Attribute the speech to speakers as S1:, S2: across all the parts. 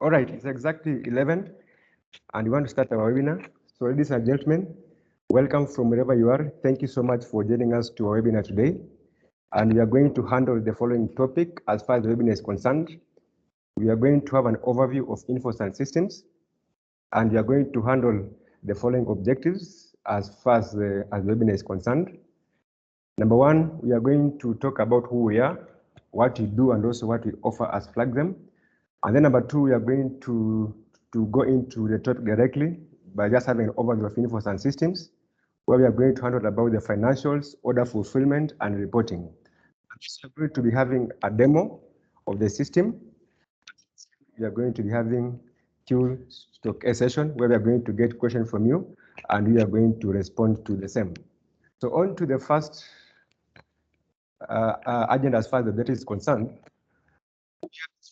S1: All right, it's exactly 11, and we want to start our webinar. So ladies and gentlemen, welcome from wherever you are. Thank you so much for joining us to our webinar today. And we are going to handle the following topic as far as the webinar is concerned. We are going to have an overview of Infor SunSystems, and we are going to handle the following objectives as far as the webinar is concerned. Number one, we are going to talk about who we are, what we do, and also what we offer as Flaxem. And then number two, we are going to go into the topic directly by just having an overview of Infor SunSystems, where we are going to handle about the financials, order fulfillment, and reporting. We are going to be having a demo of the system. We are going to be having Q/A session where we are going to get questions from you, and we are going to respond to the same. So on to the first agenda as far as the data is concerned.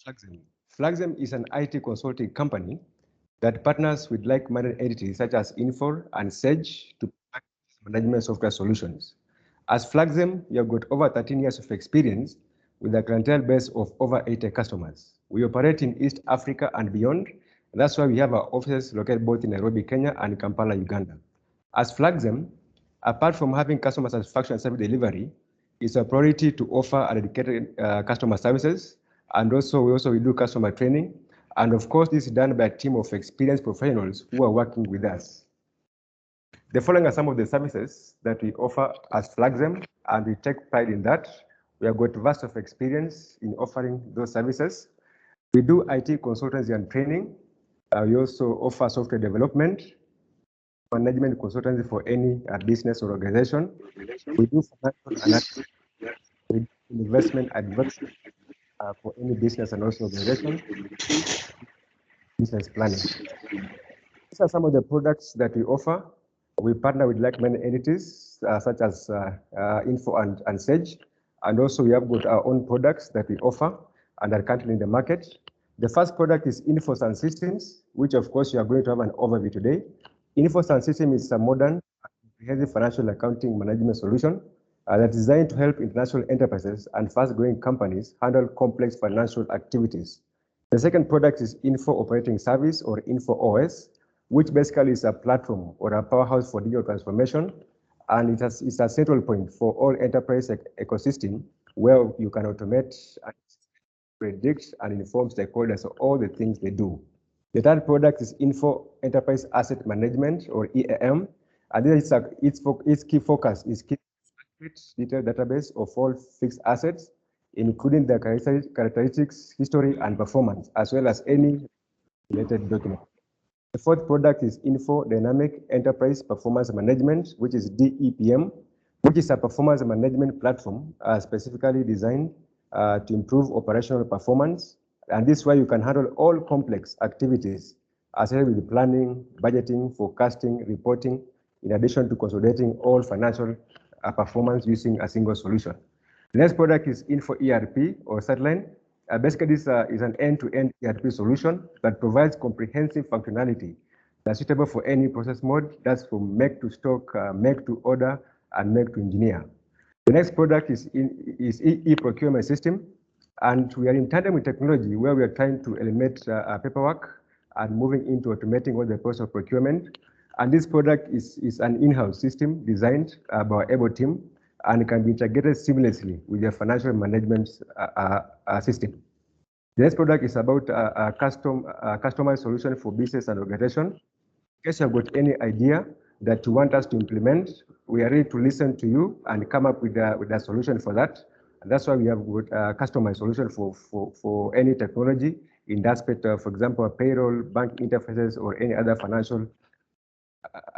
S1: Flaxem. Flaxem is an IT consulting company that partners with like-minded entities such as Infor and Sage to provide management software solutions. As Flaxem, we have got over 13 years of experience with a clientele base of over 80 customers. We operate in East Africa and beyond. And that's why we have our offices located both in Nairobi, Kenya and Kampala, Uganda. As Flaxem, apart from having customer satisfaction and service delivery, it's a priority to offer a dedicated customer services. And also, we do customer training. And of course, this is done by a team of experienced professionals who are working with us. The following are some of the services that we offer as Flaxem, and we take pride in that. We have got vast of experience in offering those services. We do IT consultancy and training. We also offer software development, management consultancy for any business or organization. We do financial analysis, we do investment advisory for any business and also organization, business planning. These are some of the products that we offer. We partner with like-minded entities such as Infor and Sage, and also we have got our own products that we offer and are currently in the market. The first product is Infor SunSystems, which of course you are going to have an overview today. Infor SunSystems is a modern, comprehensive financial accounting management solution that is designed to help international enterprises and fast-growing companies handle complex financial activities. The second product is Infor Operating Service, or Infor OS, which basically is a platform or a powerhouse for digital transformation, and it's a central point for all enterprise ecosystem where you can automate, predict, and inform stakeholders of all the things they do. The third product is Infor Enterprise Asset Management, or EAM, and its key focus is keeping a detailed database of all fixed assets, including their characteristics, history, and performance, as well as any related document. The fourth product is Infor Dynamic Enterprise Performance Management, which is DEPM, which is a performance management platform specifically designed to improve operational performance. And this way you can handle all complex activities associated with planning, budgeting, forecasting, reporting, in addition to consolidating all financial performance using a single solution. The next product is Infor ERP, or Satline. Basically, this is an end-to-end ERP solution that provides comprehensive functionality that's suitable for any process mode. That's from make to stock, make to order, and make to engineer. The next product is e-procurement system, and we are in tandem with technology where we are trying to eliminate paperwork and moving into automating all the process of procurement. And this product is an in-house system designed by our able team, and it can be integrated seamlessly with your financial management system. The next product is about a customized solution for business and organization. In case you have got any idea that you want us to implement, we are ready to listen to you and come up with a solution for that. And that's why we have got a customized solution for any technology in that aspect, for example, payroll, bank interfaces, or any other financial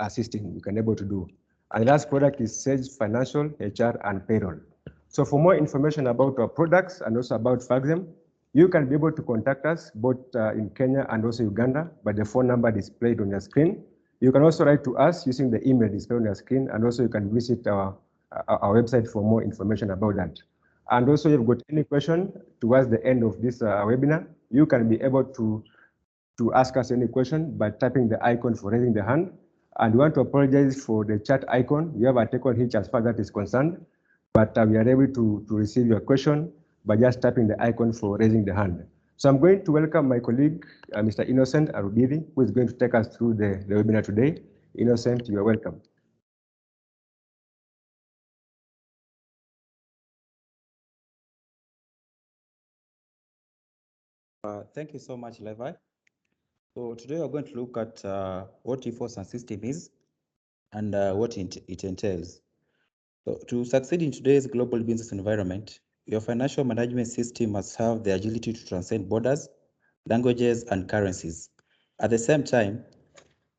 S1: system you can able to do. And the last product is Sage Financial, HR, and Payroll. So for more information about our products and also about Flaxem, you can be able to contact us both in Kenya and also Uganda by the phone number displayed on your screen. You can also write to us using the email displayed on your screen, and also you can visit our website for more information about that. And also, if you've got any question towards the end of this webinar, you can be able to ask us any question by tapping the icon for raising the hand. And we want to apologize for the chat icon. We have a technical hitch as far as that is concerned, but we are able to receive your question by just tapping the icon for raising the hand. So I'm going to welcome my colleague, Mr. Innocent Arubiri, who is going to take us through the webinar today. Innocent, you are welcome.
S2: Thank you so much, Levi. So today we're going to look at what Infor SunSystems is and what it entails. So to succeed in today's global business environment, your financial management system must have the agility to transcend borders, languages, and currencies. At the same time,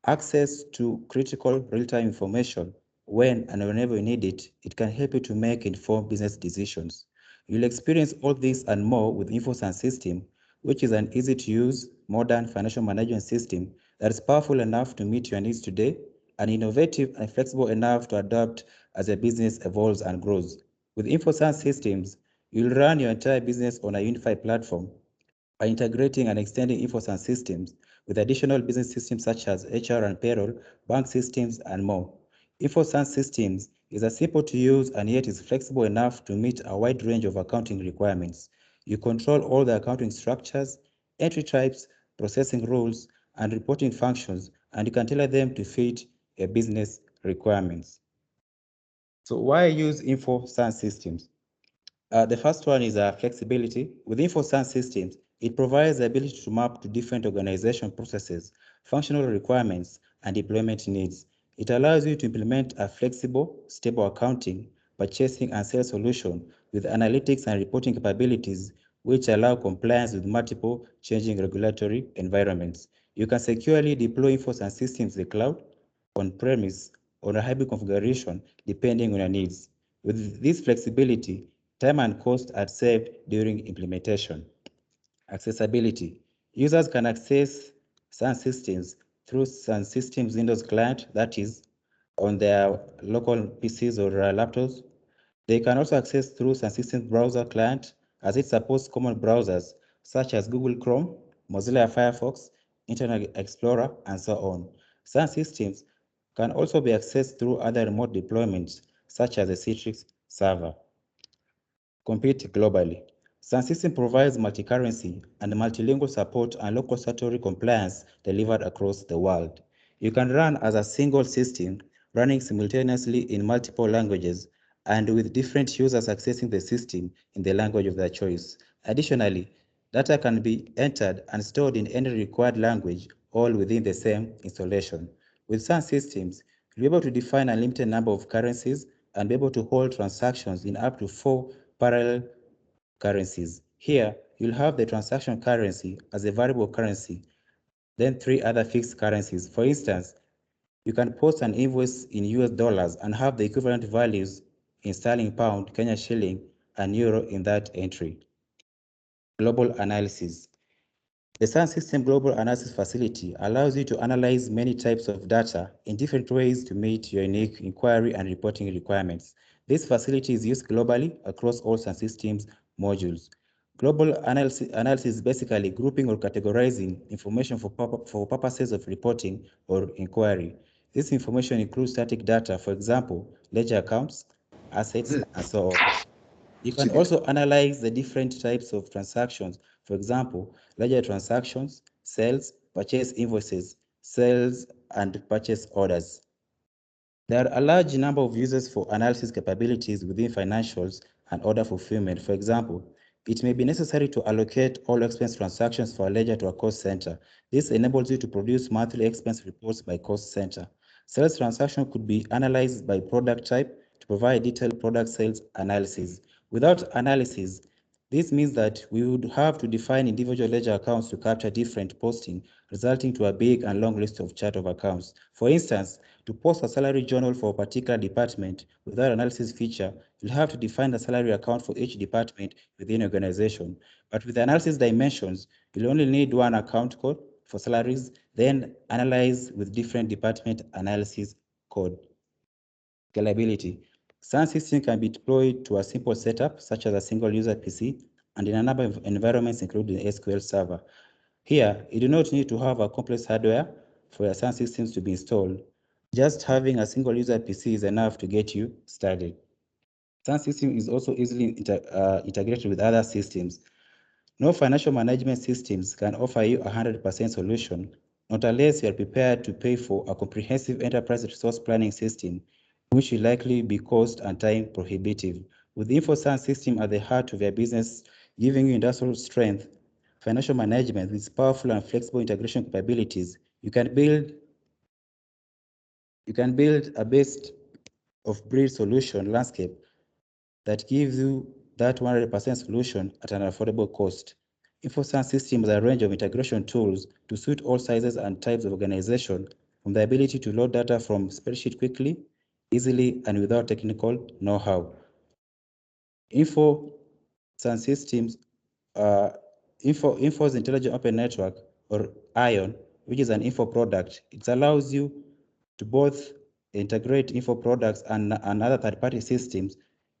S2: access to critical real-time information when and whenever you need it, it can help you to make informed business decisions. You'll experience all this and more with Infor SunSystems, which is an easy-to-use, modern financial management system that is powerful enough to meet your needs today and innovative and flexible enough to adapt as your business evolves and grows. With Infor SunSystems, you'll run your entire business on a unified platform by integrating and extending Infor SunSystems with additional business systems such as HR and payroll, bank systems, and more. Infor SunSystems is a simple to use and yet is flexible enough to meet a wide range of accounting requirements. You control all the accounting structures, entry types, processing rules, and reporting functions, and you can tailor them to fit your business requirements. So why use Infor SunSystems? The first one is flexibility. With Infor SunSystems, it provides the ability to map to different organization processes, functional requirements, and deployment needs. It allows you to implement a flexible, stable accounting, purchasing, and sales solution with analytics and reporting capabilities, which allow compliance with multiple changing regulatory environments. You can securely deploy Infor SunSystems in the cloud, on-premise, or a hybrid configuration, depending on your needs. With this flexibility, time and cost are saved during implementation. Accessibility. Users can access SunSystems through SunSystems Windows client, that is, on their local PCs or laptops. They can also access through SunSystems browser client as it supports common browsers such as Google Chrome, Mozilla Firefox, Internet Explorer, and so on. SunSystems can also be accessed through other remote deployments such as the Citrix server. Compete globally. SunSystem provides multi-currency and multilingual support and local statutory compliance delivered across the world. You can run as a single system, running simultaneously in multiple languages and with different users accessing the system in the language of their choice. Additionally, data can be entered and stored in any required language, all within the same installation. With SunSystems, you'll be able to define a limited number of currencies and be able to hold transactions in up to 4 parallel currencies. Here, you'll have the transaction currency as a variable currency, then 3 other fixed currencies. For instance, you can post an invoice in US dollars and have the equivalent values in sterling pound, Kenya shilling, and euro in that entry. Global analysis. The SunSystem Global Analysis Facility allows you to analyze many types of data in different ways to meet your unique inquiry and reporting requirements. This facility is used globally across all SunSystems modules. Global analysis is basically grouping or categorizing information for purposes of reporting or inquiry. This information includes static data, for example, ledger accounts, assets, and so on. You can also analyze the different types of transactions. For example, ledger transactions, sales, purchase invoices, sales, and purchase orders. There are a large number of uses for analysis capabilities within financials and order fulfillment. For example, it may be necessary to allocate all expense transactions for a ledger to a cost center. This enables you to produce monthly expense reports by cost center. Sales transaction could be analyzed by product type to provide detailed product sales analysis. Without analysis, this means that we would have to define individual ledger accounts to capture different posting, resulting to a big and long list of chart of accounts. For instance, to post a salary journal for a particular department without analysis feature, you'll have to define the salary account for each department within your organization. But with the analysis dimensions, you'll only need one account code for salaries, then analyze with different department analysis code. Scalability. SunSystem can be deployed to a simple setup, such as a single user PC, and in a number of environments, including SQL Server. Here, you do not need to have a complex hardware for your SunSystems to be installed. Just having a single user PC is enough to get you started. SunSystem is also easily integrated with other systems. No financial management systems can offer you a 100% solution, not unless you are prepared to pay for a comprehensive enterprise resource planning system, which will likely be cost and time prohibitive. With Infor SunSystems at the heart of your business, giving you industrial strength, financial management with powerful and flexible integration capabilities, you can build a best of breed solution landscape that gives you that 100% solution at an affordable cost. Infor SunSystems has a range of integration tools to suit all sizes and types of organization, from the ability to load data from spreadsheet quickly, easily, and without technical know-how. Infor SunSystems, Infor's Intelligent Open Network, or ION, which is an Info product, it allows you to both integrate Info products and other third-party systems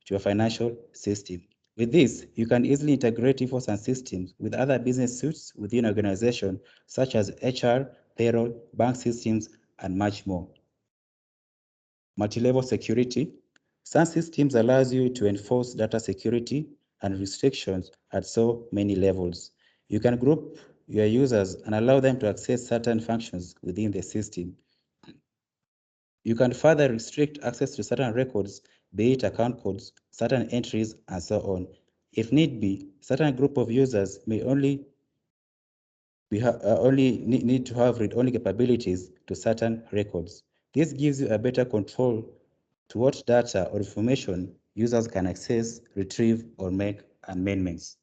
S2: to your financial system. With this, you can easily integrate Info SunSystems with other business suites within an organization, such as HR, payroll, bank systems, and much more. Multi-level security. SunSystems allows you to enforce data security and restrictions at so many levels. You can group your users and allow them to access certain functions within the system. You can further restrict access to certain records, be it account codes, certain entries, and so on. If need be, certain group of users may only need to have read-only capabilities to certain records. This gives you a better control to what data or information users can access, retrieve, or make amendments.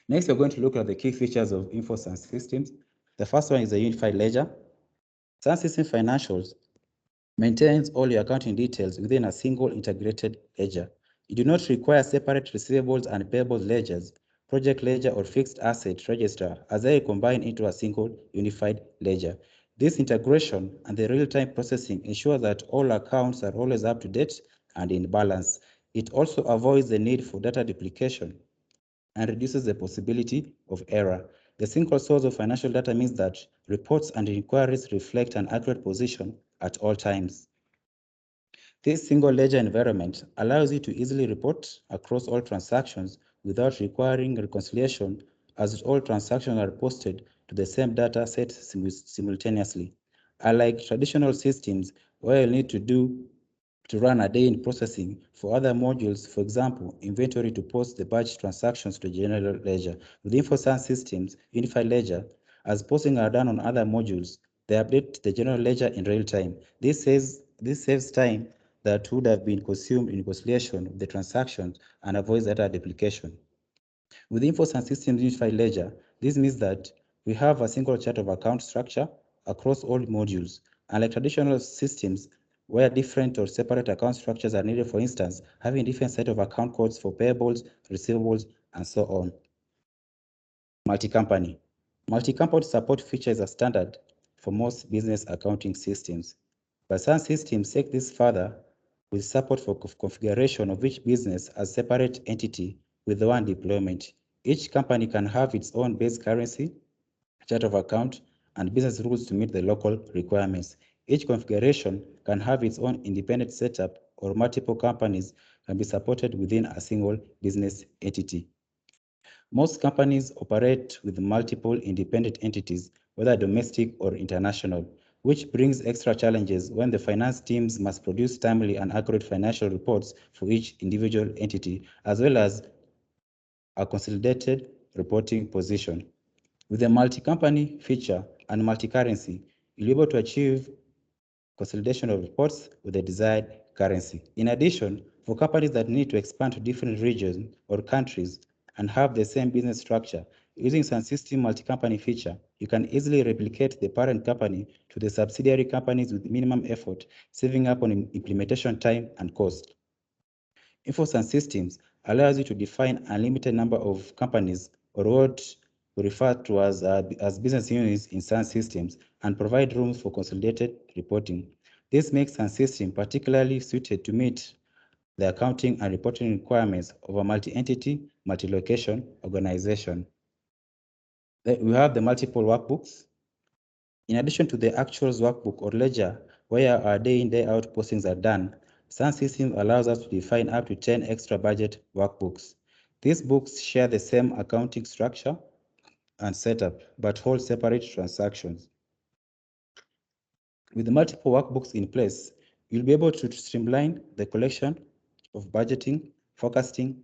S2: Next, we're going to look at the key features of Infor SunSystems. The first one is a unified ledger. SunSystem Financials maintains all your accounting details within a single integrated ledger. You do not require separate receivables and payables ledgers, project ledger, or fixed asset register, as they combine into a single unified ledger. This integration and the real-time processing ensure that all accounts are always up to date and in balance. It also avoids the need for data duplication and reduces the possibility of error. The single source of financial data means that reports and inquiries reflect an accurate position at all times. This single ledger environment allows you to easily report across all transactions without requiring reconciliation, as all transactions are posted to the same data set simultaneously. Unlike traditional systems where you need to run a day in processing for other modules, for example, inventory, to post the batch transactions to general ledger. With Infor SunSystems Unified Ledger, as posting are done on other modules, they update the general ledger in real time. This saves time that would have been consumed in reconciliation of the transactions and avoids data duplication. With Infor SunSystems Unified Ledger, this means that we have a single chart of account structure across all modules. Unlike traditional systems where different or separate account structures are needed, for instance, having different set of account codes for payables, receivables, and so on. Multi-company. Multi-company support feature is a standard for most business accounting systems, but some systems take this further with support for configuration of each business as separate entity with one deployment. Each company can have its own base currency, chart of account, and business rules to meet the local requirements. Each configuration can have its own independent setup, or multiple companies can be supported within a single business entity. Most companies operate with multiple independent entities, whether domestic or international, which brings extra challenges when the finance teams must produce timely and accurate financial reports for each individual entity, as well as a consolidated reporting position. With a multi-company feature and multi-currency, you'll be able to achieve consolidation of reports with the desired currency. In addition, for companies that need to expand to different regions or countries and have the same business structure, using SunSystem multi-company feature, you can easily replicate the parent company to the subsidiary companies with minimum effort, saving up on implementation time and cost. Infor SunSystems allows you to define a limited number of companies, or what we refer to as business units in SunSystems, and provide rooms for consolidated reporting. This makes SunSystem particularly suited to meet the accounting and reporting requirements of a multi-entity, multi-location organization. We have the multiple workbooks. In addition to the actuals workbook or ledger, where our day in, day out postings are done, SunSystem allows us to define up to 10 extra budget workbooks. These books share the same accounting structure and setup, but hold separate transactions. With multiple workbooks in place, you'll be able to streamline the collection of budgeting, forecasting,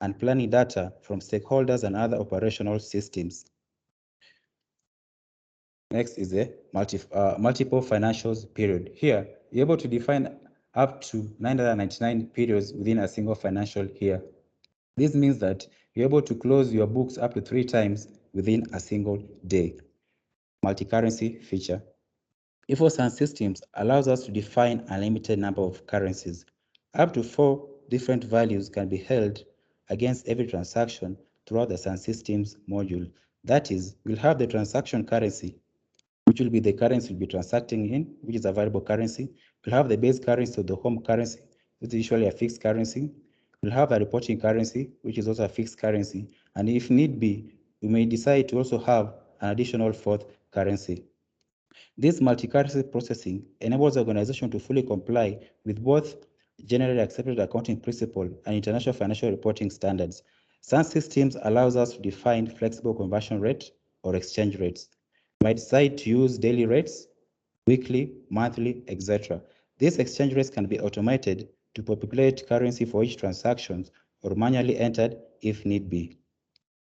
S2: and planning data from stakeholders and other operational systems. Next is a multiple financials period. Here, you're able to define up to 999 periods within a single financial year. This means that you're able to close your books up to 3 times within a single day. Multi-currency feature. Infor SunSystems allows us to define a limited number of currencies. Up to 4 different values can be held against every transaction throughout the SunSystems module. That is, we'll have the transaction currency, which will be the currency we'll be transacting in, which is a variable currency. We'll have the base currency or the home currency, which is usually a fixed currency. We'll have a reporting currency, which is also a fixed currency. And if need be, we may decide to also have an additional 4th currency. This multi-currency processing enables the organization to fully comply with both generally accepted accounting principles and international financial reporting standards. SunSystems allows us to define flexible conversion rate or exchange rates. We might decide to use daily rates, weekly, monthly, etc. These exchange rates can be automated to populate currency for each transaction or manually entered if need be.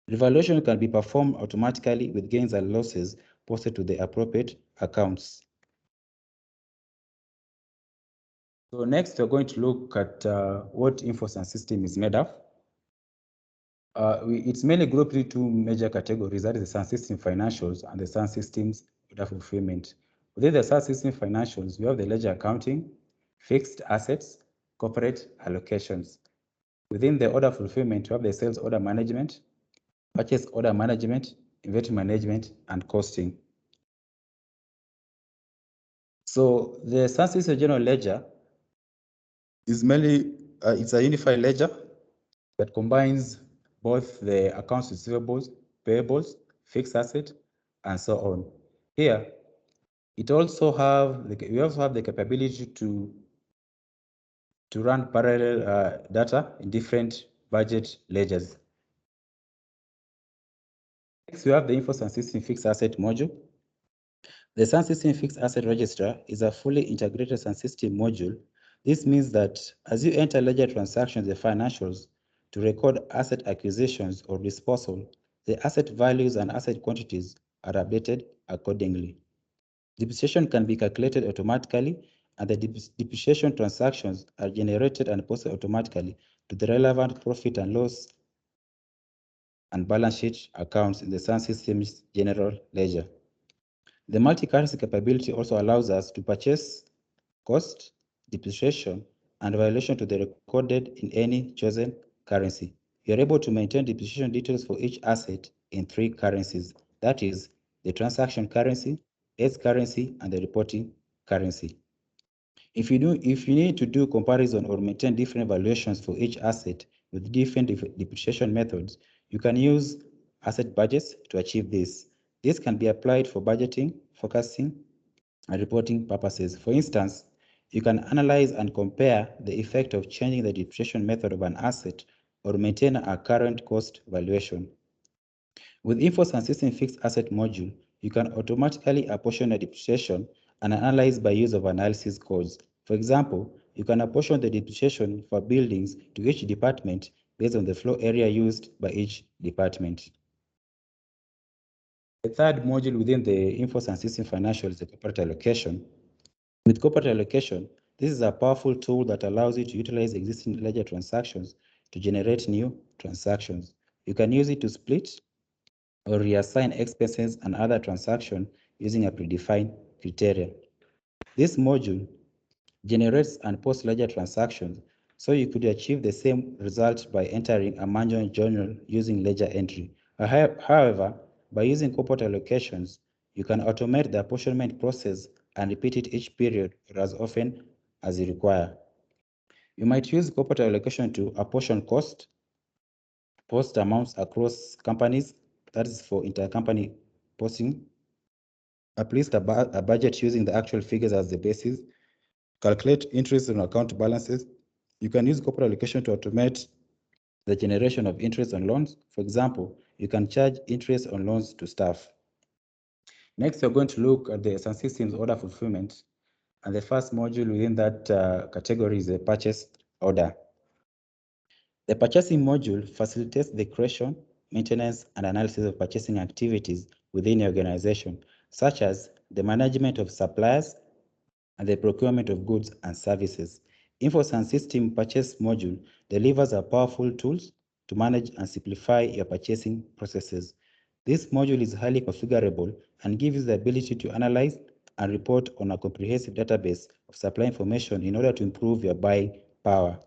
S2: Revaluation can be performed automatically with gains and losses posted to the appropriate accounts. So next, we're going to look at what Infor SunSystems is made of. It's mainly grouped into 2 major categories, that is the SunSystem financials and the SunSystems order fulfillment. Within the SunSystem financials, we have the ledger accounting, fixed assets, corporate allocations. Within the order fulfillment, we have the sales order management, purchase order management, inventory management, and costing. So the SunSystem general ledger is mainly, it's a unified ledger that combines both the accounts receivables, payables, fixed asset, and so on. Here, we also have the capability to run parallel data in different budget ledgers. Next, we have the Infor SunSystem fixed asset module. The SunSystem fixed asset register is a fully integrated SunSystem module. This means that as you enter ledger transactions and financials to record asset acquisitions or disposal, the asset values and asset quantities are updated accordingly. Depreciation can be calculated automatically, and the depreciation transactions are generated and posted automatically to the relevant profit and loss and balance sheet accounts in the SunSystem's general ledger. The multi-currency capability also allows us to purchase, cost, depreciation, and valuation to be recorded in any chosen currency. You are able to maintain depreciation details for each asset in 3 currencies. That is, the transaction currency, its currency, and the reporting currency. If you need to do comparison or maintain different valuations for each asset with different depreciation methods, you can use asset budgets to achieve this. This can be applied for budgeting, forecasting, and reporting purposes. For instance, you can analyze and compare the effect of changing the depreciation method of an asset or maintain a current cost valuation. With Infor SunSystem fixed asset module, you can automatically apportion the depreciation and analyze by use of analysis codes. For example, you can apportion the depreciation for buildings to each department based on the floor area used by each department. The third module within the Infor SunSystem financial is the corporate allocation. With corporate allocation, this is a powerful tool that allows you to utilize existing ledger transactions to generate new transactions. You can use it to split or reassign expenses and other transactions using a predefined criteria. This module generates and posts ledger transactions, so you could achieve the same result by entering a manual journal using ledger entry. However, by using corporate allocations, you can automate the apportionment process and repeat it each period or as often as you require. You might use corporate allocation to apportion cost, post amounts across companies, that is for intercompany posting, uplist a budget using the actual figures as the basis, calculate interest on account balances. You can use corporate allocation to automate the generation of interest on loans. For example, you can charge interest on loans to staff. Next, we're going to look at the SunSystems order fulfillment. And the first module within that category is the purchase order. The purchasing module facilitates the creation, maintenance, and analysis of purchasing activities within the organization, such as the management of suppliers and the procurement of goods and services. Infor SunSystems purchase module delivers a powerful tools to manage and simplify your purchasing processes. This module is highly configurable and gives you the ability to analyze and report on a comprehensive database of supply information in order to improve your buying power.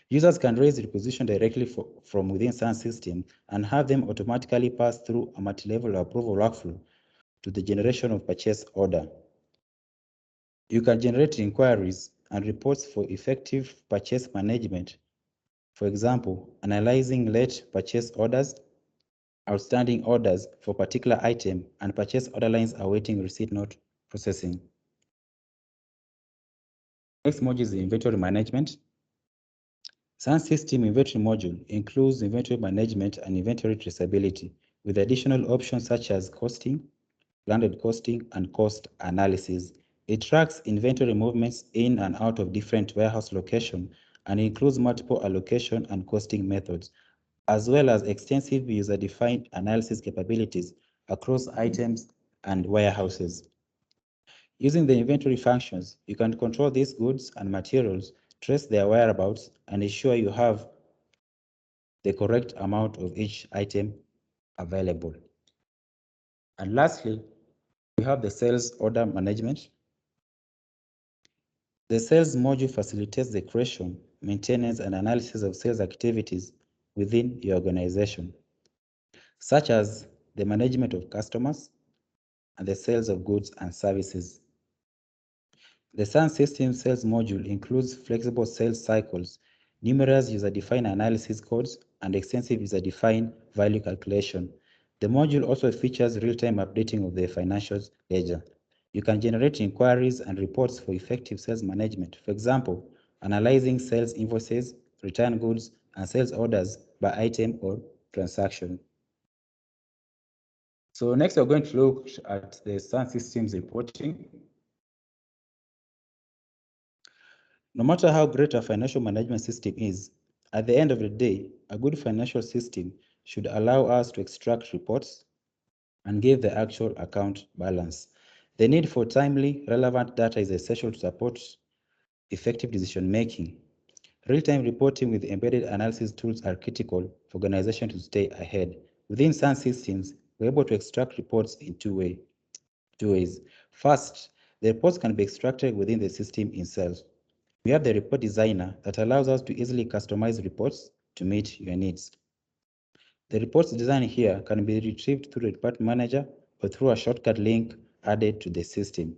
S2: Users can raise requisition directly from within SunSystem and have them automatically pass through a multi-level approval workflow to the generation of purchase order. You can generate inquiries and reports for effective purchase management. For example, analyzing late purchase orders, outstanding orders for particular item, and purchase order lines awaiting receipt note processing. Next module is the inventory management. SunSystem inventory module includes inventory management and inventory traceability with additional options such as costing, landed costing, and cost analysis. It tracks inventory movements in and out of different warehouse locations and includes multiple allocation and costing methods, as well as extensive user-defined analysis capabilities across items and warehouses. Using the inventory functions, you can control these goods and materials, trace their whereabouts, and ensure you have the correct amount of each item available. And lastly, we have the sales order management. The sales module facilitates the creation, maintenance, and analysis of sales activities within your organization, such as the management of customers and the sales of goods and services. The SunSystem sales module includes flexible sales cycles, numerous user-defined analysis codes, and extensive user-defined value calculation. The module also features real-time updating of the financials ledger. You can generate inquiries and reports for effective sales management. For example, analyzing sales invoices, return goods, and sales orders by item or transaction. So next, we're going to look at the SunSystem's reporting. No matter how great a financial management system is, at the end of the day, a good financial system should allow us to extract reports and give the actual account balance. The need for timely, relevant data is essential to support effective decision-making. Real-time reporting with embedded analysis tools are critical for organizations to stay ahead. Within SunSystems, we're able to extract reports in two ways. First, the reports can be extracted within the system itself. We have the report designer that allows us to easily customize reports to meet your needs. The reports design here can be retrieved through the report manager or through a shortcut link added to the system.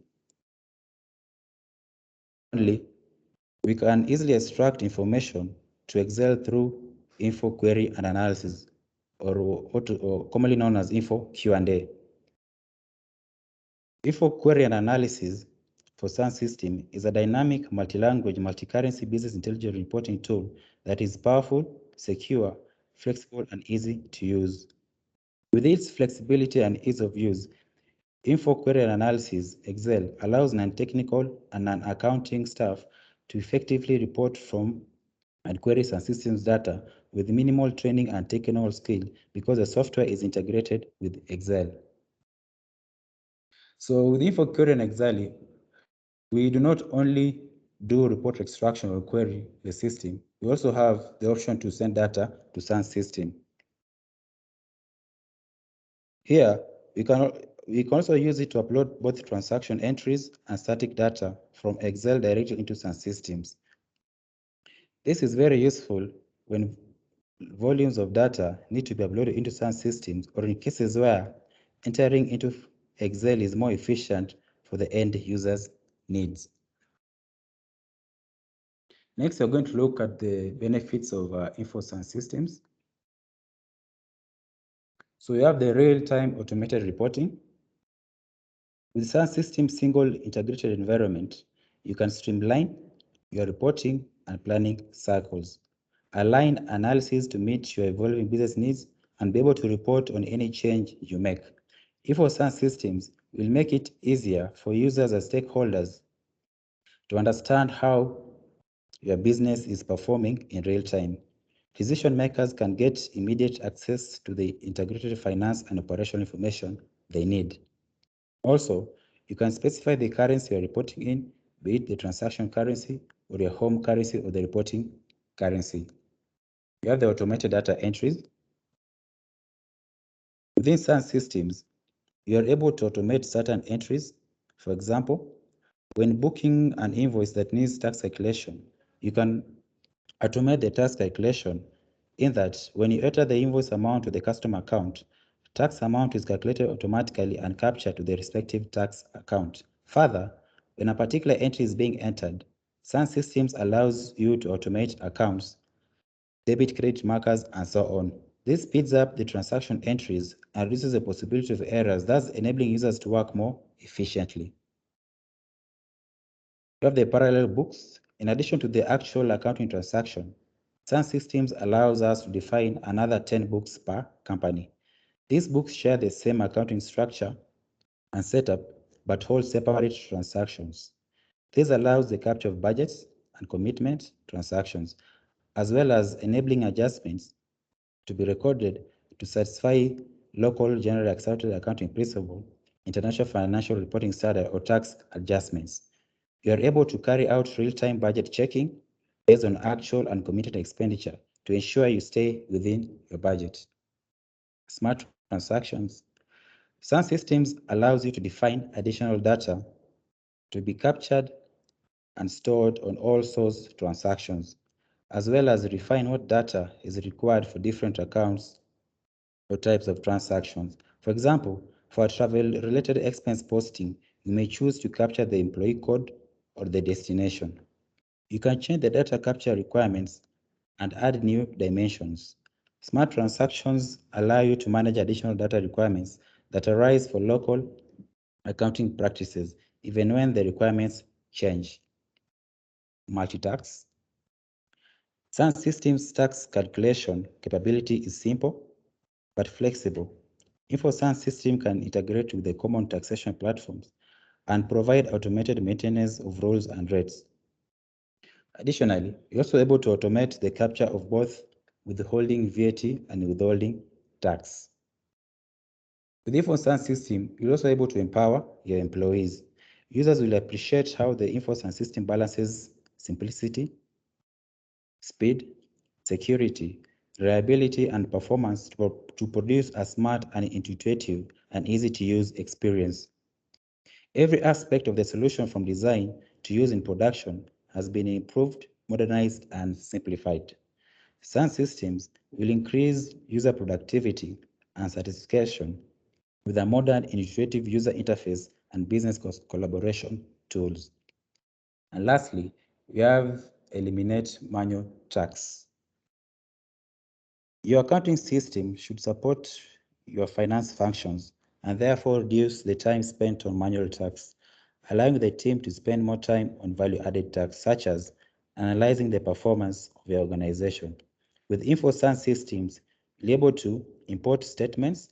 S2: Secondly, we can easily extract information to Excel through Info Query and Analysis, or commonly known as Info Q&A. Info Query and Analysis for SunSystem is a dynamic, multi-language, multi-currency business intelligence reporting tool that is powerful, secure, flexible, and easy to use. With its flexibility and ease of use, Info Query and Analysis Excel allows non-technical and non-accounting staff to effectively report from and query SunSystem's data with minimal training and technical skill because the software is integrated with Excel. So with Info Query and Excel, we do not only do report extraction or query the system, we also have the option to send data to SunSystem. Here, we can also use it to upload both transaction entries and static data from Excel directly into SunSystems. This is very useful when volumes of data need to be uploaded into SunSystems or in cases where entering into Excel is more efficient for the end user's needs. Next, we're going to look at the benefits of Infor SunSystems. So we have the real-time automated reporting. With SunSystem's single integrated environment, you can streamline your reporting and planning cycles. align analysis to meet your evolving business needs, and be able to report on any change you make. Infor SunSystems will make it easier for users and stakeholders to understand how your business is performing in real time. Decision makers can get immediate access to the integrated finance and operational information they need. Also, you can specify the currency you're reporting in, be it the transaction currency or your home currency or the reporting currency. You have the automated data entries. Within SunSystems, you are able to automate certain entries. For example, when booking an invoice that needs tax calculation, you can automate the tax calculation in that when you enter the invoice amount to the customer account, tax amount is calculated automatically and captured to the respective tax account. Further, when a particular entry is being entered, SunSystems allows you to automate accounts, debit credit markers, and so on. This speeds up the transaction entries and reduces the possibility of errors, thus enabling users to work more efficiently. You have the parallel books. In addition to the actual accounting transaction, SunSystems allows us to define another 10 books per company. These books share the same accounting structure and setup, but hold separate transactions. This allows the capture of budgets and commitment transactions, as well as enabling adjustments to be recorded to satisfy local generally accepted accounting principle, international financial reporting standard, or tax adjustments. You are able to carry out real-time budget checking based on actual and committed expenditure to ensure you stay within your budget. Smart transactions. SunSystems allows you to define additional data to be captured and stored on all source transactions, as well as refine what data is required for different accounts or types of transactions. For example, for a travel-related expense posting, you may choose to capture the employee code or the destination. You can change the data capture requirements and add new dimensions. Smart transactions allow you to manage additional data requirements that arise for local accounting practices, even when the requirements change. Multi-tax. SunSystems tax calculation capability is simple but flexible. Infor SunSystem can integrate with the common taxation platforms and provide automated maintenance of rules and rates. Additionally, you're also able to automate the capture of both withholding VAT and withholding tax. With Infor SunSystem, you're also able to empower your employees. Users will appreciate how the Infor SunSystem balances simplicity, speed, security, reliability, and performance to produce a smart and intuitive and easy-to-use experience. Every aspect of the solution from design to use in production has been improved, modernized, and simplified. SunSystems will increase user productivity and satisfaction with a modern, intuitive user interface and business collaboration tools. And lastly, we have eliminate manual tax. Your accounting system should support your finance functions and therefore reduce the time spent on manual tasks, allowing the team to spend more time on value-added tasks such as analyzing the performance of your organization. With Infor SunSystems, you'll be able to import statements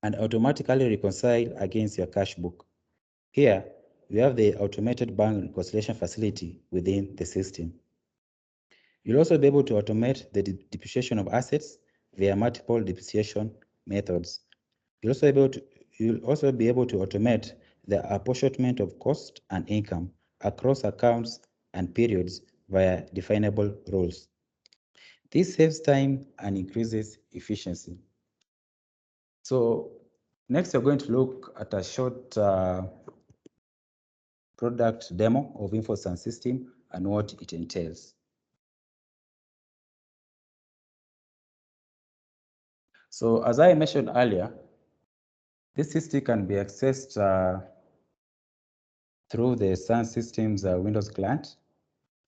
S2: and automatically reconcile against your cash book. Here, we have the automated bank reconciliation facility within the system. You'll also be able to automate the depreciation of assets via multiple depreciation methods. You'll also be able to automate the apportionment of cost and income across accounts and periods via definable rules. This saves time and increases efficiency. So next, we're going to look at a short product demo of Infor SunSystem and what it entails. So as I mentioned earlier, this system can be accessed through the SunSystems Windows client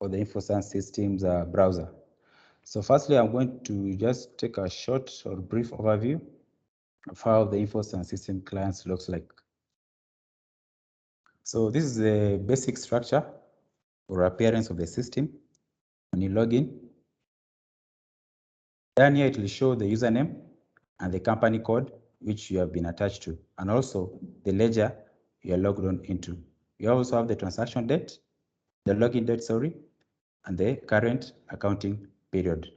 S2: or the Infor SunSystems browser. So firstly, I'm going to just take a short or brief overview of how the Infor SunSystem client looks like. So this is the basic structure or appearance of the system. When you log in, Then here it will show the username and the company code which you have been attached to, and also the ledger you are logged on into. You also have the transaction date, the login date, sorry, and the current accounting period.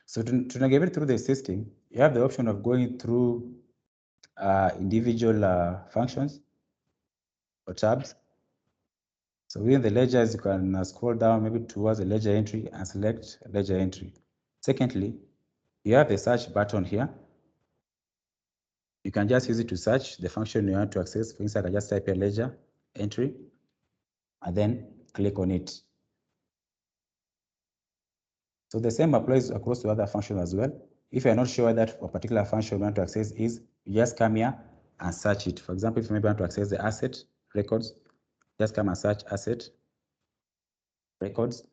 S2: So to navigate through the system, you have the option of going through individual functions or tabs. So within the ledgers, you can scroll down maybe towards the ledger entry and select ledger entry. Secondly, you have the search button here. You can just use it to search the function you want to access. For instance, I can just type a ledger entry and then click on it. So the same applies across to other functions as well. If you're not sure that a particular function you want to access is, you just come here and search it. For example, if you maybe want to access the asset records, just come and search asset records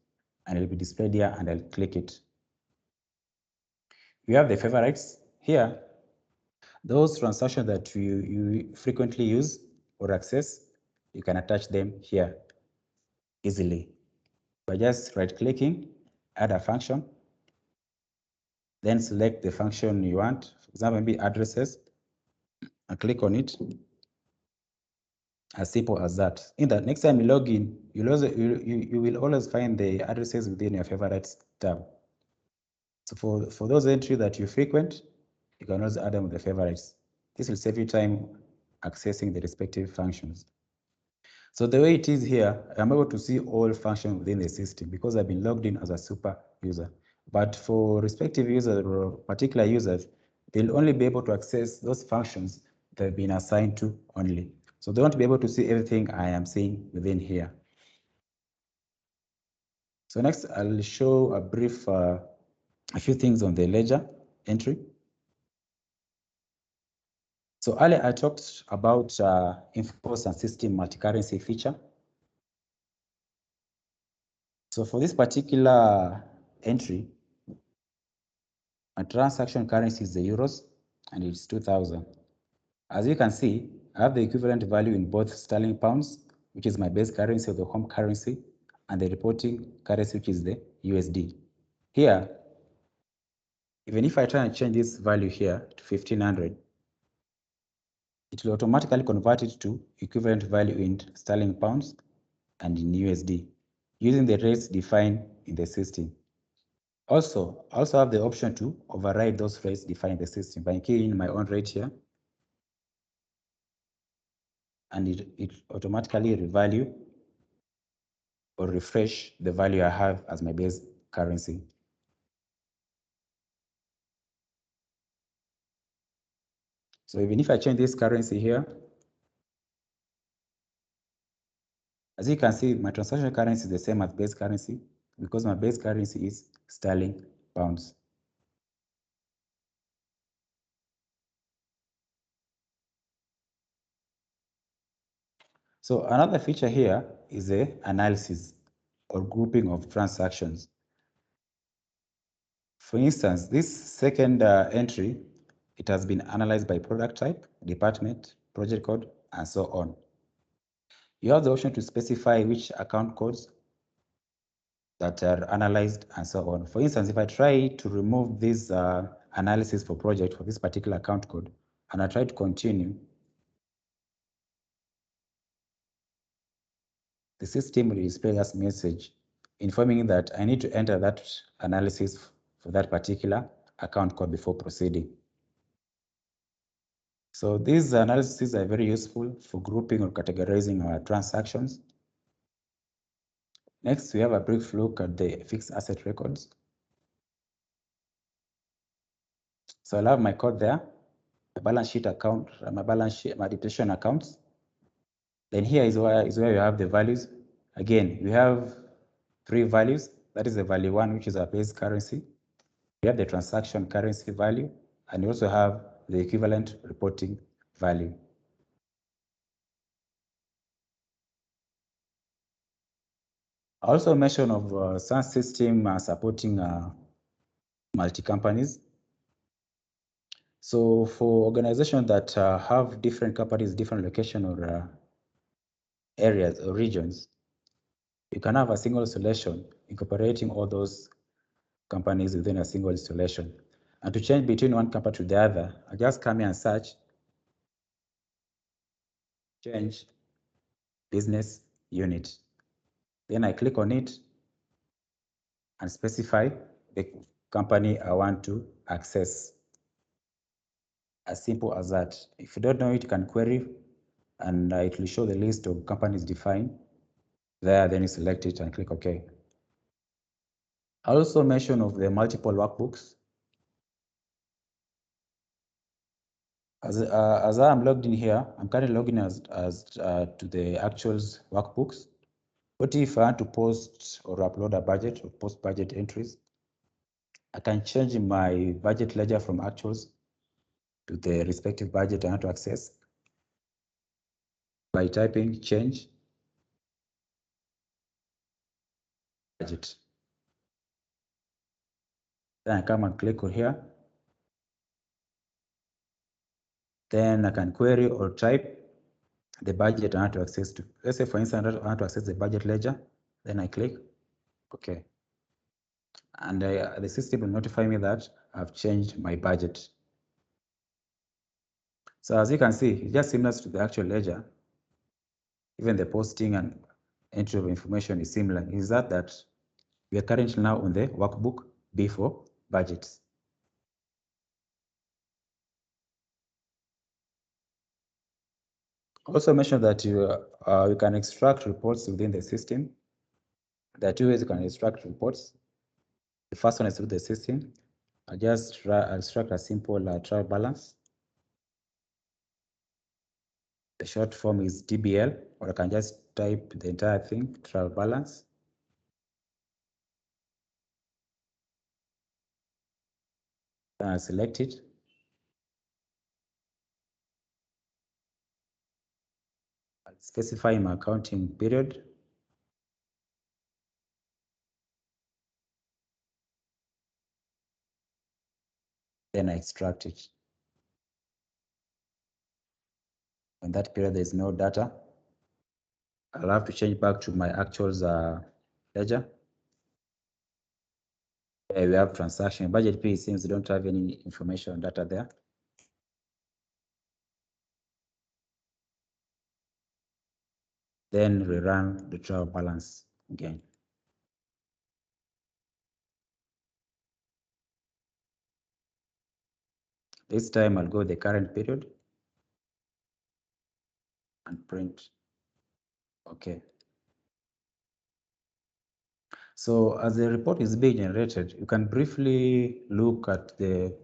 S2: and it will be displayed here, and I'll click it. You have the favorites here. Those transactions that you frequently use or access, you can attach them here easily by just right-clicking, add a function, then select the function you want. For example, maybe addresses, and click on it. As simple as that. In that, next time you log in, you will always find the addresses within your favorites tab. So for those entries that you frequent, you can also add them with the favorites. This will save you time accessing the respective functions. So the way it is here, I'm able to see all functions within the system because I've been logged in as a super user. But for respective users or particular users, they'll only be able to access those functions they've been assigned to only. So they won't be able to see everything I am seeing within here. So next, I'll show a brief, a few things on the ledger entry. So earlier I talked about Infor SunSystems multi-currency feature. So for this particular entry, my transaction currency is the euros and it's 2000. As you can see, I have the equivalent value in both sterling pounds, which is my base currency or the home currency, and the reporting currency, which is the USD. Here, even if I try and change this value here to 1500, it will automatically convert it to equivalent value in sterling pounds and in USD, using the rates defined in the system. Also, I also have the option to override those rates defined in the system by keying in my own rate here, and it automatically revalue or refresh the value I have as my base currency. So even if I change this currency here, as you can see, my transaction currency is the same as base currency because my base currency is sterling pounds. So another feature here is the analysis or grouping of transactions. For instance, this second entry, it has been analyzed by product type, department, project code, and so on. You have the option to specify which account codes that are analyzed and so on. For instance, if I try to remove this analysis for project for this particular account code, and I try to continue, the system will display this message informing that I need to enter that analysis for that particular account code before proceeding. So these analyses are very useful for grouping or categorizing our transactions. Next, we have a brief look at the fixed asset records. So I'll have my code there, my balance sheet account, my balance sheet, my depreciation accounts. Then here is where you have the values. Again, we have three values. That is the value one, which is our base currency. We have the transaction currency value, and we also have the equivalent reporting value. I also mention of Sunsystem supporting multi-companies. So for organizations that have different companies, different location or areas or regions, you can have a single solution incorporating all those companies within a single installation. And to change between one company to the other, I just come here and search change business unit. Then I click on it and specify the company I want to access. As simple as that. If you don't know it, you can query and it will show the list of companies defined there. Then you select it and click OK. I also mention of the multiple workbooks. As I'm logged in here, I'm currently logged in as to the actuals workbooks. What if I want to post or upload a budget or post budget entries? I can change my budget ledger from actuals to the respective budget I want to access by typing change budget. Then I come and click on here. Then I can query or type the budget I want to access to. Let's say, for instance, I want to access the budget ledger. Then I click OK. And the system will notify me that I've changed my budget. So as you can see, it's just similar to the actual ledger. Even the posting and entry of information is similar. Is that we are currently now on the workbook B for budgets. Also mention that you can extract reports within the system. There are two ways you can extract reports. The first one is through the system. I'll just extract a simple trial balance. The short form is TBL, or I can just type the entire thing, trial balance. Then I select it. I'll specify my accounting period. Then I extract it. In that period, there's no data. I'll have to change back to my actuals ledger. We have transaction. Budget P seems they don't have any information data there. Then rerun the trial balance again. This time I'll go the current period and print. Okay. So as the report is being generated, you can briefly look at the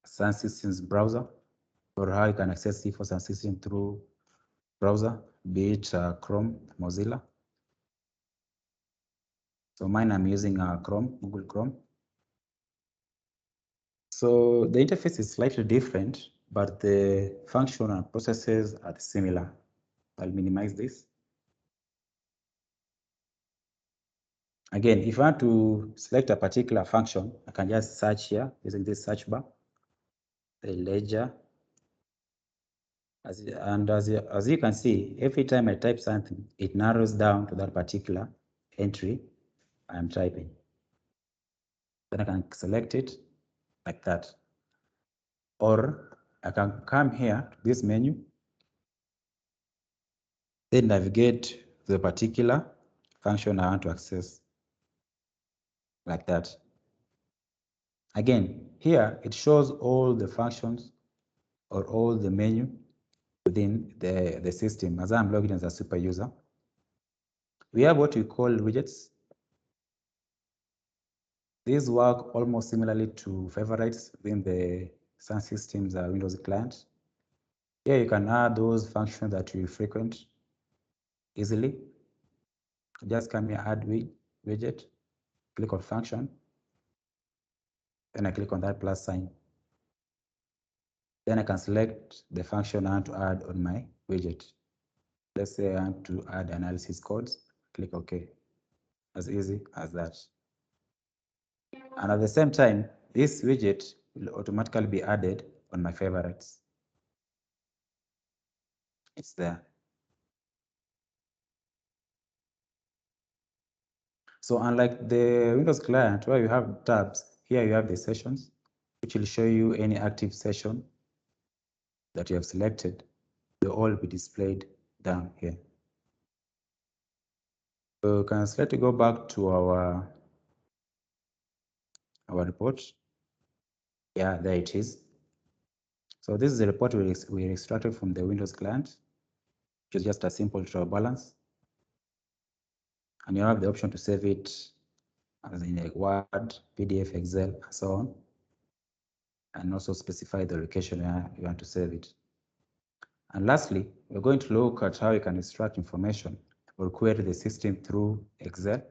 S2: SunSystems browser, or how you can access Infor SunSystems through browser, be it Chrome, Mozilla. So mine, I'm using Chrome, Google Chrome. So the interface is slightly different, but the function and processes are similar. I'll minimize this. Again, if I want to select a particular function, I can just search here using this search bar, the ledger. As you can see, every time I type something, it narrows down to that particular entry I'm typing. Then I can select it like that. Or I can come here to this menu, then navigate to the particular function I want to access, like that. Again, here it shows all the functions or all the menu within the system. As I'm logged in as a super user, we have what we call widgets. These work almost similarly to favorites within the SunSystems Windows client. Here you can add those functions that you frequent easily. Just come here, add widget, click on function, then I click on that plus sign. Then I can select the function I want to add on my widget. Let's say I want to add analysis codes, click OK. As easy as that. And at the same time, this widget will automatically be added on my favorites. It's there. So unlike the Windows client where you have tabs, here you have the sessions, which will show you any active session that you have selected. They'll all be displayed down here. So you can select to go back to our report. Yeah, there it is. So this is the report we extracted from the Windows client, which is just a simple trial balance. And you have the option to save it as in a Word, PDF, Excel, and so on. And also specify the location where you want to save it. And lastly, we're going to look at how you can extract information or query the system through Excel,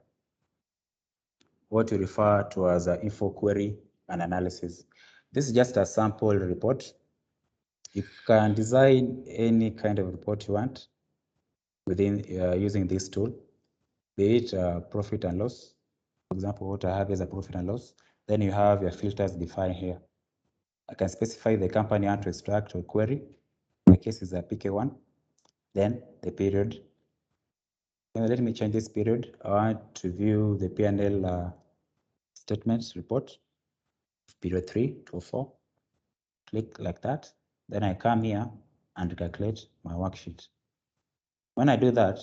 S2: what you refer to as info query and analysis. This is just a sample report. You can design any kind of report you want within using this tool, be it profit and loss. For example, what I have is a profit and loss. Then you have your filters defined here. I can specify the company I want to extract or query. In my case is a PK1. Then the period. Let me change this period. I want to view the P&L statements report, period 3 to 4. Click like that. Then I come here and calculate my worksheet. When I do that,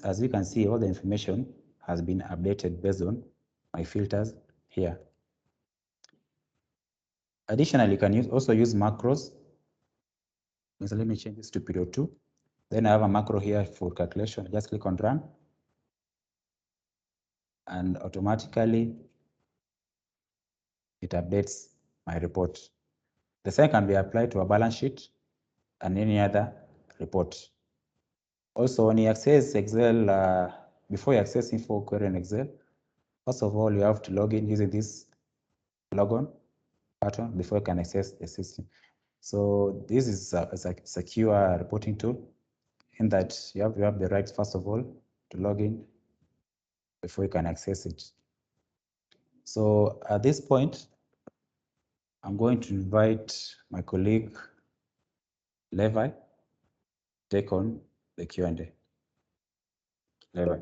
S2: as you can see, all the information has been updated based on my filters here. Additionally, you can also use macros. So let me change this to period 2. Then I have a macro here for calculation. Just click on run. And automatically it updates my report. The same can be applied to a balance sheet and any other report. Also, when you access Excel, before you access Info Query in Excel, first of all, you have to log in using this logon button before you can access the system. So this is a secure reporting tool in that you have the right, first of all, to log in before you can access it. So at this point, I'm going to invite my colleague, Levi, take on the Q&A. Levi.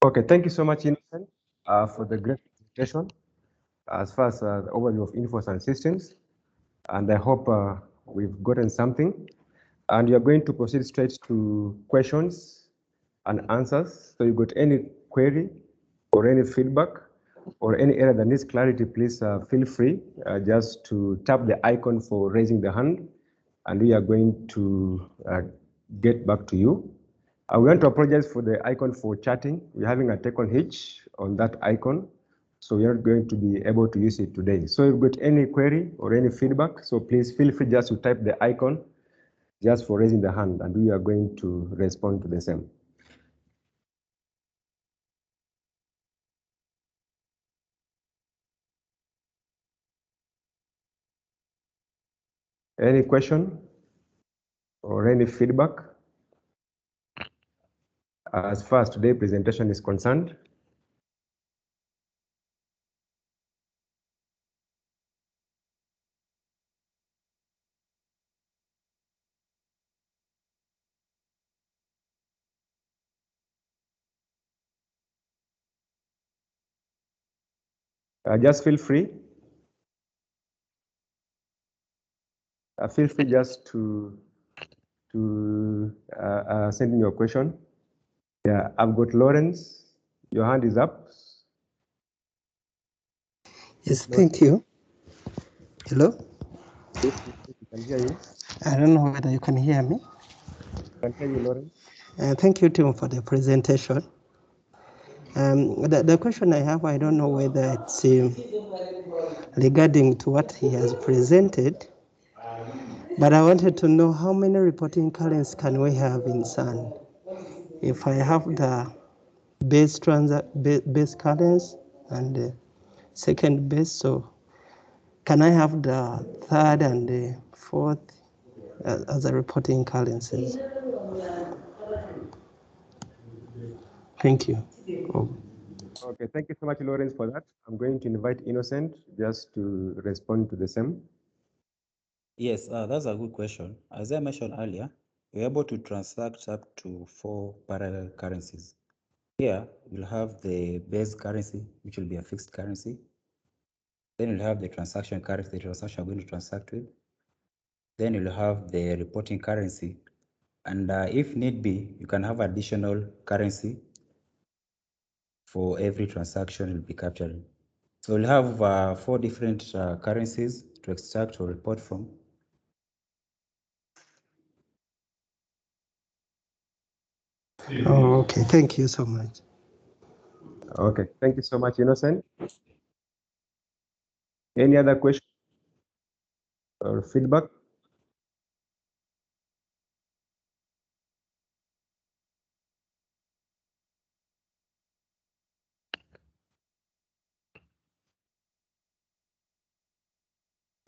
S1: Okay, thank you so much, Innocent, for the great presentation as far as the overview of Infor SunSystems. And I hope we've gotten something. And you're going to proceed straight to questions and answers. So you got any query or any feedback or any area that needs clarity, please feel free just to tap the icon for raising the hand, and we are going to get back to you. We want to apologize for the icon for chatting. We're having a tech on hitch on that icon, so we're not going to be able to use it today. So if you've got any query or any feedback, so please feel free just to type the icon just for raising the hand, and we are going to respond to the same. Any question or any feedback as far as today's presentation is concerned? Just feel free. Feel free just to send in your question. Yeah, I've got Lawrence. Your hand is up.
S3: Yes, thank you. Hello?
S1: Yes, we can hear you.
S3: I don't know whether you can hear me.
S1: I can hear you, Lawrence.
S3: Thank you, Tim, for the presentation. The question I have, I don't know whether it's regarding to what he has presented, but I wanted to know how many reporting currents can we have in Sun? If I have the base currents and the second base, so can I have the third and the fourth as a reporting currencies? Thank you.
S1: Okay, thank you so much, Lawrence, for that. I'm going to invite Innocent just to respond to the same.
S2: Yes, that's a good question. As I mentioned earlier, we're able to transact up to 4 parallel currencies Here you'll have the base currency, which will be a fixed currency. Then you'll have the transaction currency, the transaction you're going to transact with. Then you'll have the reporting currency. And if need be, you can have additional currency for every transaction you'll be capturing. So we'll have 4 different currencies to extract or report from.
S3: Oh, okay. Thank you so much.
S1: Okay, thank you so much, Innocent. Any other question or feedback?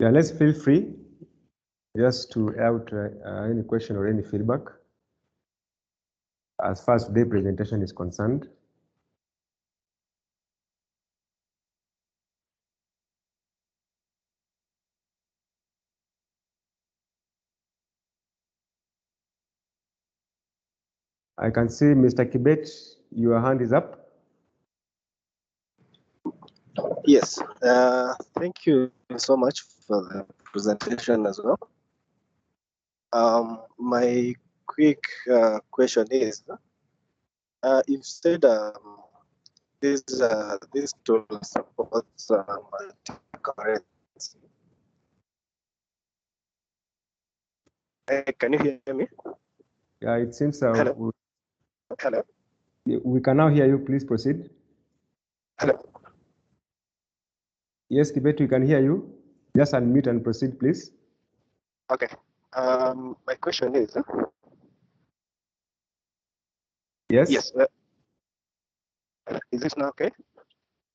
S1: Yeah, let's feel free just to out any question or any feedback as far as today's presentation is concerned. I can see Mr. Kibet, your hand is up.
S4: Yes, thank you so much for the presentation as well. My quick question is, you said this tool supports multi-currency. Can you hear me?
S1: Yeah, it seems
S4: Hello. Hello.
S1: we can now hear you. Please proceed.
S4: Hello.
S1: Yes, Kibet, we can hear you. Just unmute and proceed, please.
S4: Okay. My question is.
S1: Yes.
S4: Yes. Is this now okay?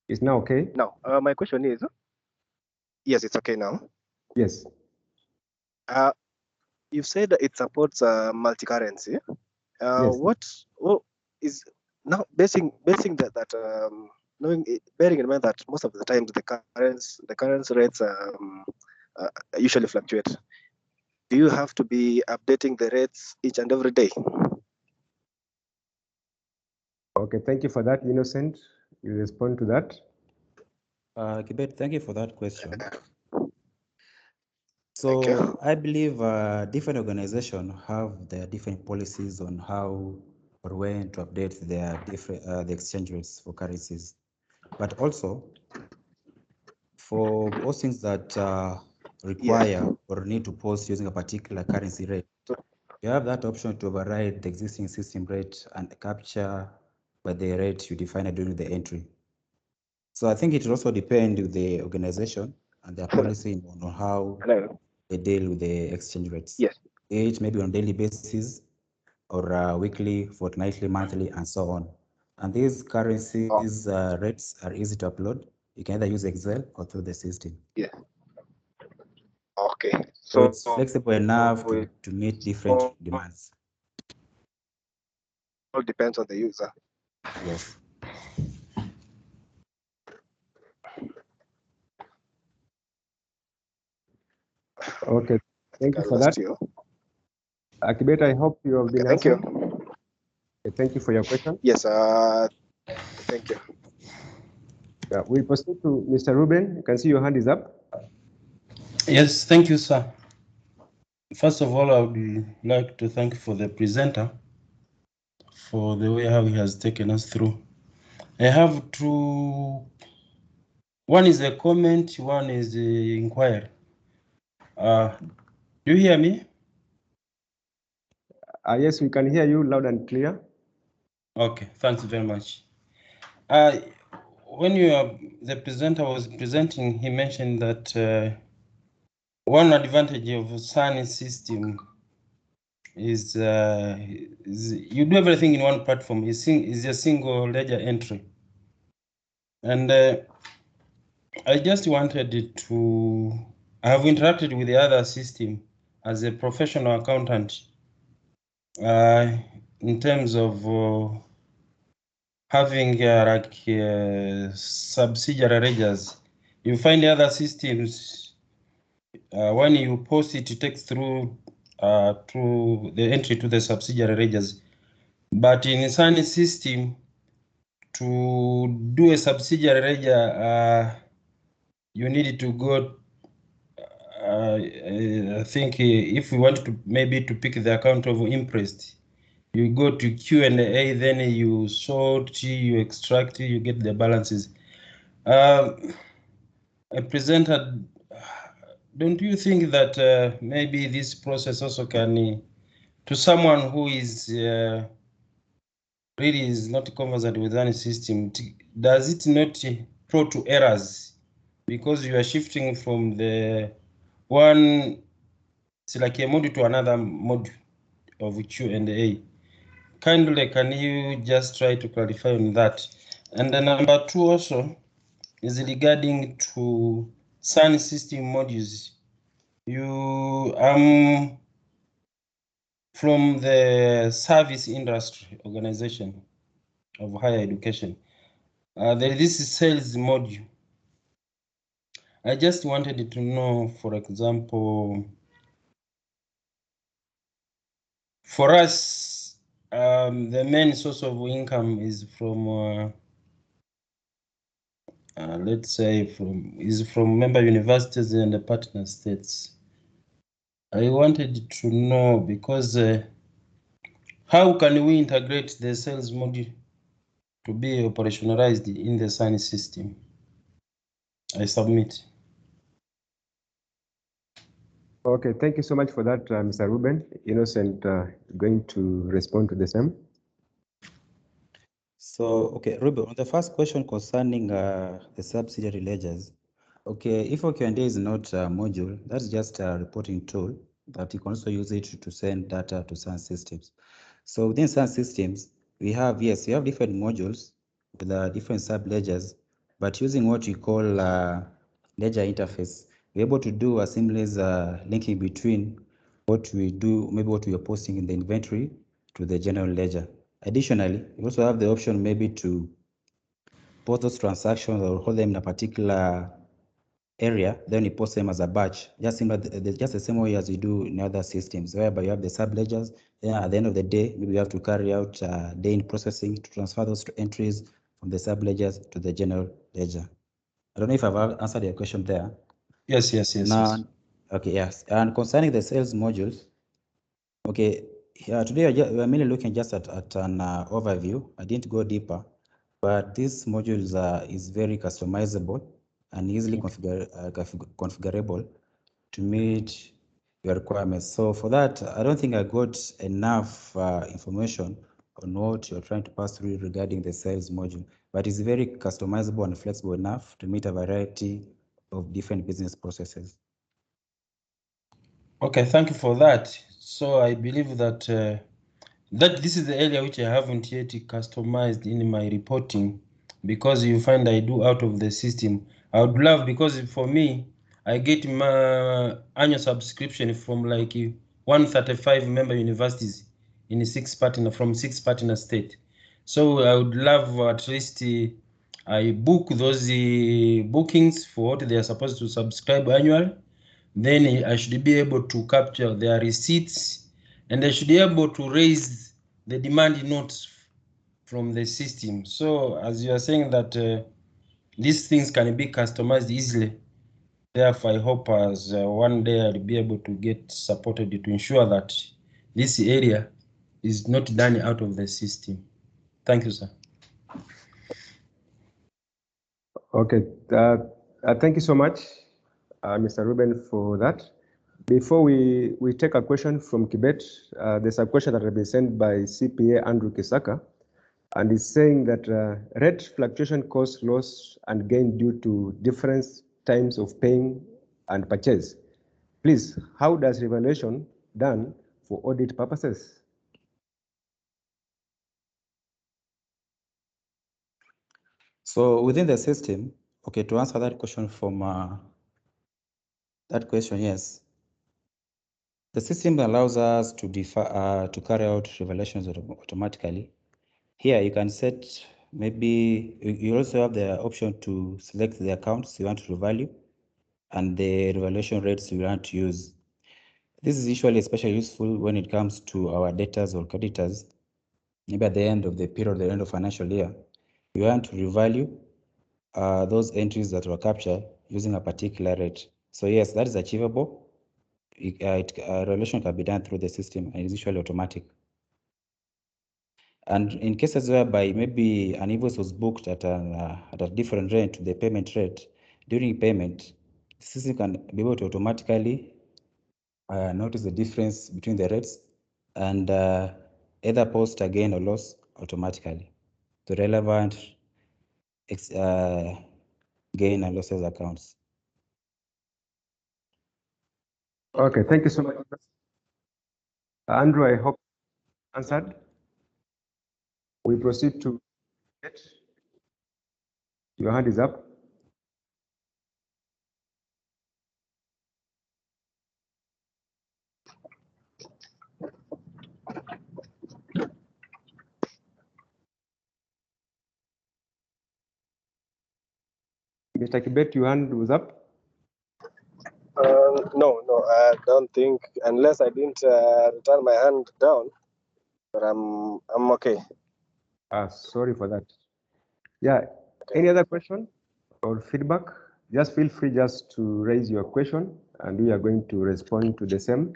S1: It's now okay.
S4: Now, my question is. Yes, it's okay now.
S1: Yes.
S4: You said it supports multi-currency.
S1: Yes.
S4: What is now basing that knowing bearing in mind that most of the times the currency rates usually fluctuate. Do you have to be updating the rates each and every day?
S1: Okay, thank you for that, Innocent. You respond to that.
S2: Kibet, thank you for that question. So I believe different organizations have their different policies on how or when to update their different the exchange rates for currencies. But also for postings that require or need to post using a particular currency rate, you have that option to override the existing system rate and capture by the rate you define during the entry. So I think it will also depend with the organization and their policy on how they deal with the exchange rates.
S4: Yes.
S2: It may be on a daily basis or weekly, fortnightly, monthly, and so on. And these currencies rates are easy to upload. You can either use Excel or through the system.
S4: Yeah. Okay.
S2: So it's flexible enough to meet different demands.
S4: All depends on the user.
S2: Yes.
S1: Okay, thank you for that. Kibet, I hope you have been answered.
S4: Thank you.
S1: Okay, thank you for your question.
S4: Yes, thank you.
S1: Yeah, we proceed to Mr. Ruben. You can see your hand is up.
S5: Yes, thank you, sir. First of all, I would like to thank for the presenter for the way how he has taken us through. I have two. One is a comment, one is the inquiry. Do you hear me?
S1: Yes, we can hear you loud and clear.
S5: Okay, thanks very much. When the presenter was presenting, he mentioned that one advantage of Sunsystem is you do everything in one platform. Is a single ledger entry, and I just wanted to. I have interacted with the other system as a professional accountant in terms of having subsidiary ledgers. You find the other systems when you post it, it takes through to the entry to the subsidiary ledgers. But in Sunsystem, to do a subsidiary ledger, you need to go. I think if we want to maybe to pick the account of interest, you go to Q&A, then you sort, you extract, you get the balances. I presented. Don't you think that maybe this process also can, to someone who is really is not conversant with any system, does it not prone to errors because you are shifting from the one, it's like a module to another module of Q&A? Kindly, can you just try to clarify on that? And then number 2 also is regarding to Sunsystem modules. You from the service industry organization of higher education. There is this sales module. I just wanted to know, for example, for us, the main source of income is from, let's say, from member universities and the partner states. I wanted to know because how can we integrate the sales module to be operationalized in the Sunsystem? I submit.
S1: Okay, thank you so much for that, Mr. Ruben. Innocent going to respond to the same.
S2: So, okay, Ruben, on the first question concerning the subsidiary ledgers, okay, Infor Q&A is not a module, that's just a reporting tool that you can also use it to send data to Sunsystems. So within Sunsystems, we have, yes, we have different modules with different sub-ledgers, but using what we call ledger interface, we're able to do a seamless linking between what we do, maybe what we are posting in the inventory to the general ledger. Additionally, we also have the option maybe to post those transactions or hold them in a particular area, then you post them as a batch, just the same way as you do in other systems, whereby you have the sub-ledgers. Then at the end of the day, maybe you have to carry out day-in processing to transfer those entries from the sub-ledgers to the general ledger. I don't know if I've answered your question there.
S5: Yes.
S2: Now, okay, yes. And concerning the sales modules, okay, today we are mainly looking just at an overview. I didn't go deeper, but this module is very customizable and easily configurable to meet your requirements. So for that, I don't think I got enough information on what you're trying to pass through regarding the sales module, but it's very customizable and flexible enough to meet a variety of different business processes.
S5: Okay, thank you for that. So I believe that that this is the area which I haven't yet customized in my reporting, because you find I do out of the system. I would love, because for me, I get my annual subscription from like 135 member universities in from 6 partner state. So I would love at least I book those bookings for what they are supposed to subscribe annually. Then I should be able to capture their receipts, and I should be able to raise the demand notes from the system. So as you are saying that these things can be customized easily, therefore I hope as one day I'll be able to get supported to ensure that this area is not done out of the system. Thank you, sir.
S1: Okay, thank you so much, Mr. Ruben, for that. Before we take a question from Kibet, there's a question that has been sent by CPA Andrew Kisaka, and it's saying that rate fluctuation cause loss and gain due to different times of paying and purchase. Please, how does revaluation done for audit purposes?
S2: So within the system, okay, to answer that question yes. The system allows us to to carry out revaluations automatically. Here you can set, maybe you also have the option to select the accounts you want to revalue and the revaluation rates you want to use. This is usually especially useful when it comes to our debtors or creditors, maybe at the end of the period, the end of financial year. we want to revalue those entries that were captured using a particular rate. So yes, that is achievable. Evaluation can be done through the system and is usually automatic. And in cases whereby maybe an invoice was booked at a different rate to the payment rate, during payment, the system can be able to automatically notice the difference between the rates and either post a gain or loss automatically to relevant gain and losses accounts.
S1: Okay, thank you so much. Andrew, I hope answered. We proceed to it. Your hand is up. Mr. Kibet, your hand was up.
S4: No, I don't think, unless I didn't return my hand down, but I'm okay.
S1: Sorry for that. Yeah, any other question or feedback? Just feel free just to raise your question and we are going to respond to the same.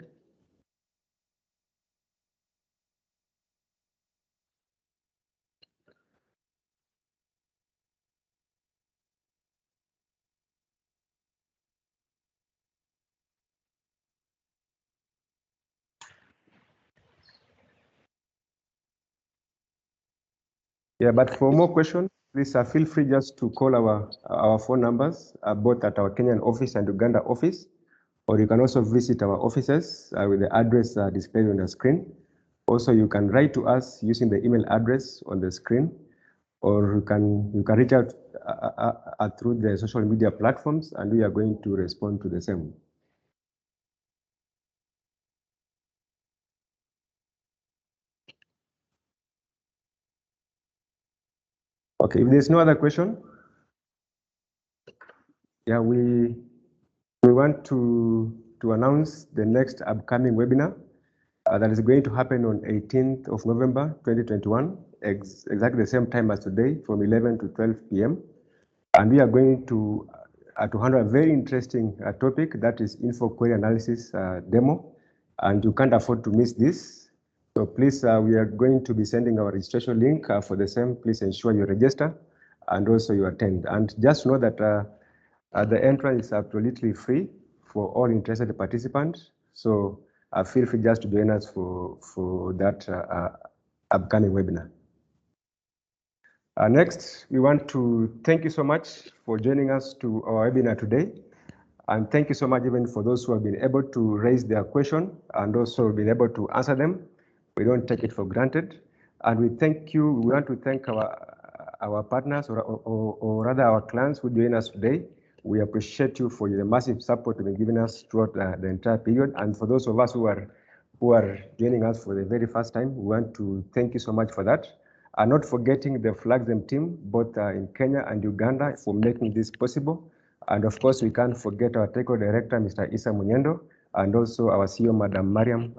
S1: Yeah, but for more questions, please feel free just to call our phone numbers, both at our Kenyan office and Uganda office, or you can also visit our offices with the address displayed on the screen. Also, you can write to us using the email address on the screen, or you can reach out through the social media platforms, and we are going to respond to the same. Okay, if there's no other question, yeah, we want to announce the next upcoming webinar that is going to happen on 18th of November 2021, exactly the same time as today, from 11 to 12 p.m. And we are going to handle a very interesting topic, that is Infor query analysis demo, and you can't afford to miss this. So please, we are going to be sending our registration link for the same. Please ensure you register and also you attend. And just know that the entrance is absolutely free for all interested participants. So feel free just to join us for that upcoming webinar. Next, we want to thank you so much for joining us to our webinar today. And thank you so much even for those who have been able to raise their question and also been able to answer them. We don't take it for granted. And we thank you, we want to thank our partners or rather our clients who join us today. We appreciate you for the massive support you've been giving us throughout the entire period. And for those of us who are joining us for the very first time, we want to thank you so much for that. And not forgetting the Flaxem team, both in Kenya and Uganda, for making this possible. And of course, we can't forget our technical director, Mr. Isa Munyendo, and also our CEO, Madam Mariam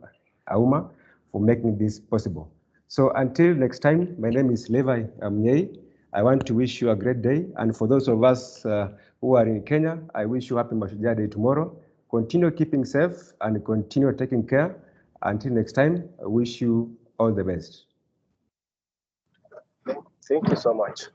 S1: Auma, for making this possible. So until next time, my name is Levi Mnyei. I want to wish you a great day. And for those of us who are in Kenya, I wish you happy Mashujaa Day tomorrow. Continue keeping safe and continue taking care. Until next time, I wish you all the best.
S4: Thank you so much.